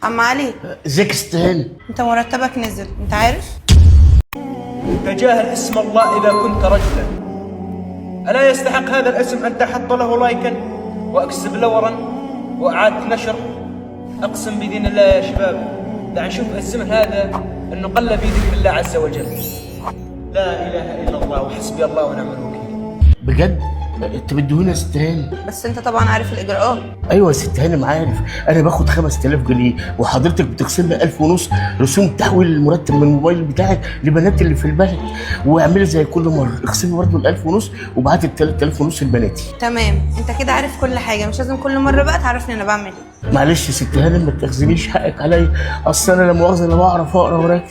عم علي، ازيك استهان؟ انت مرتبك نزل، انت عارف؟ تجاهل اسم الله إذا كنت رجلا. ألا يستحق هذا الاسم أن تحط له لايكا وأكسب لورا وإعادة نشر؟ أقسم بدين الله يا شباب، دع نشوف الزمن هذا أنه قل بذكر الله عز وجل. لا إله إلا الله وحسبي الله ونعم الوكيل. بجد؟ انت بتدهوني يا ست هانم؟ بس انت طبعا عارف الاجراءات. ايوه يا ست هانم عارف، انا باخد 5000 جنيه وحضرتك بتخصم لي 1000 ونص رسوم تحويل المرتب من الموبايل بتاعك لبنات اللي في البلد، واعملي زي كل مره اخصمي برضه ال 1000 ونص وبعتي ال 3000 ونص لبناتي. تمام، انت كده عارف كل حاجه، مش لازم كل مره بقى تعرفني انا بعمل ايه. معلش يا ست هانم ما تاخذنيش حقك عليا، اصل انا لا مؤاخذه لا بعرف اقرا وراكب،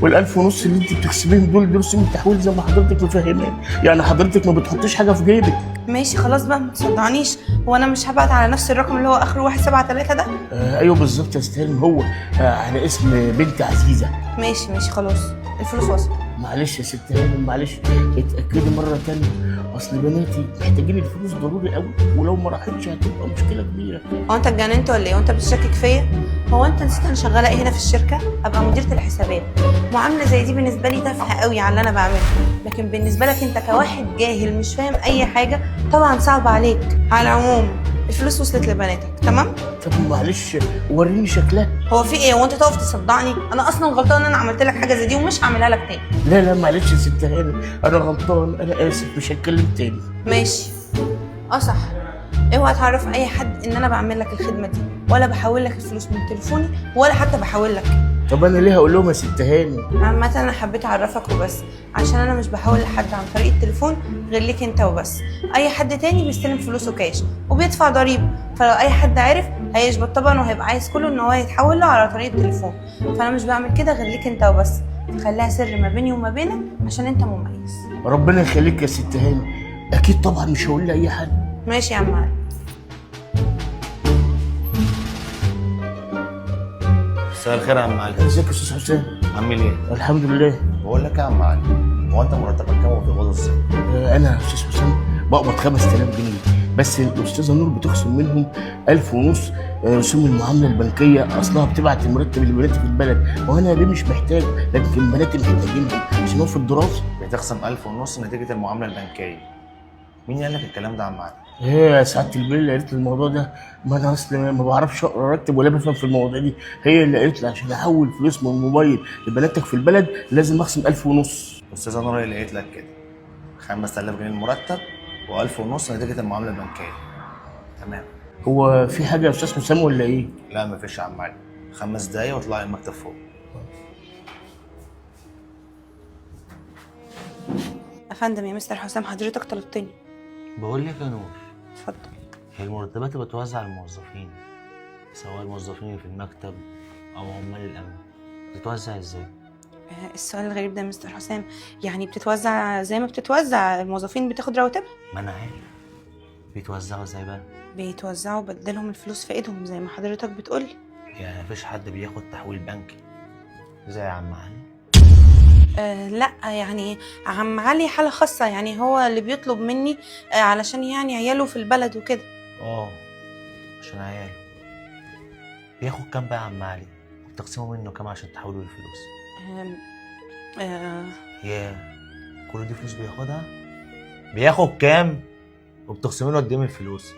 وال1000 ونص اللي انت بتحسبيهم دول رسوم التحويل زي ما حضرتك مفهماني، يعني حضرتك ما بتحطيش حاجه في جيبك. ماشي خلاص بقى، ما تصدعنيش. هو انا مش هبعت على نفس الرقم اللي هو اخره 173 ده؟ ايوه بالظبط يا ست هانم، هو على اسم بنت عزيزه. ماشي خلاص، الفلوس وصلت. معلش يا ست هانم معلش، اتأكدي مرة تانية، أصل بناتي محتاجين الفلوس ضروري قوي، ولو ما راحتش هتبقى مشكلة كبيرة. هو أنت اتجننت ولا إيه؟ وأنت بتشكك فيا؟ هو أنت نسيت أنا شغالة إيه هنا في الشركة؟ أبقى مديرة الحسابات. معاملة زي دي بالنسبة لي تافهة قوي على اللي أنا بعمله، لكن بالنسبة لك أنت كواحد جاهل مش فاهم أي حاجة طبعا صعب عليك. على العموم الفلوس وصلت لبناتك، تمام؟ طب معلش وريني شكلها. هو في إيه؟ وأنت تقف تصدعني؟ أنا أصلا غلطانة إن أنا عملت لك حاجة زي دي ومش هعملها لك تاني. لا معلش يا ست هانم، أنا غلطان، أنا آسف، مش هتكلم تاني. ماشي. صح. اوعى تعرف اي حد ان انا بعمل لك الخدمه دي، ولا بحول لك الفلوس من تليفوني، ولا حتى بحول لك. طب أنا ليه هقول لهم يا ست هانم؟ عامة انا حبيت اعرفك وبس، عشان انا مش بحول لحد عن طريق التليفون غير ليك انت وبس. اي حد تاني بيستلم فلوسه كاش وبيدفع ضريبه، فلو اي حد عارف هيشبط طبعا وهيبقى عايز كله ان هو يتحول له على طريق التليفون. فانا مش بعمل كده غير ليك انت وبس، خليها سر ما بيني وما بينك عشان انت مميز. ربنا يخليك يا ست هانم، أكيد طبعا مش هقول لأي حد. ماشي يا عم علي. مساء الخير يا عم علي. ازيك يا استاذ حسام؟ عامل ايه؟ الحمد لله. بقول لك يا عم علي، هو انت مرتبك كام وبتقبضه ازاي؟ انا يا استاذ حسام بقبض 5000 جنيه، بس الاستاذه نور بتخصم منهم 1000 ونص رسوم المعامله البنكيه، اصلها بتبعت المرتب لبناتي في البلد، وانا ليه مش محتاج، لكن بناتي محتاجينهم عشان هو في الدراسه. بتخصم 1000 ونص نتيجه المعامله البنكيه. مين قال لك الكلام ده يا عم علي؟ ايه يا سعاده البيه اللي قالت لي الموضوع ده؟ ما انا اصل ما بعرفش اقرا وارتب ولا بفهم في المواضيع دي، هي اللي قالت لي عشان احول فلوس من الموبايل لبناتك في البلد لازم اخصم 1000 ونص. الاستاذه نور هي اللي قالت لك كده. 5000 جنيه المرتب و1000 ونص نتيجه المعامله البنكيه. تمام. هو في حاجه يا استاذ حسام ولا ايه؟ لا مفيش يا عم علي، 5 دقايق واطلع لي المكتب فوق. يا فندم، يا مستر حسام حضرتك طلبتني. بقول لك يا نور، اتفضل. هي المرتبات اللي بتوزع على الموظفين، سواء الموظفين في المكتب او عمال الامن، بتتوزع ازاي؟ السؤال الغريب ده يا مستر حسام، يعني بتتوزع زي ما بتتوزع الموظفين بتاخد رواتبها؟ ما انا عارف. بيتوزعوا ازاي بقى؟ بيتوزعوا بدلهم الفلوس في ايدهم زي ما حضرتك بتقولي. يعني مفيش حد بياخد تحويل بنكي زي يا عم علي؟ لا يعني عم علي حالة خاصة، يعني هو اللي بيطلب مني علشان يعني عياله في البلد وكده. عشان عياله. بياخد كام بقى يا عم علي؟ وبتقسموا منه كام عشان تحولوا الفلوس؟ ياه، كل دي فلوس بياخدها؟ بياخد كام؟ وبتقسموا له قد ايه من الفلوس؟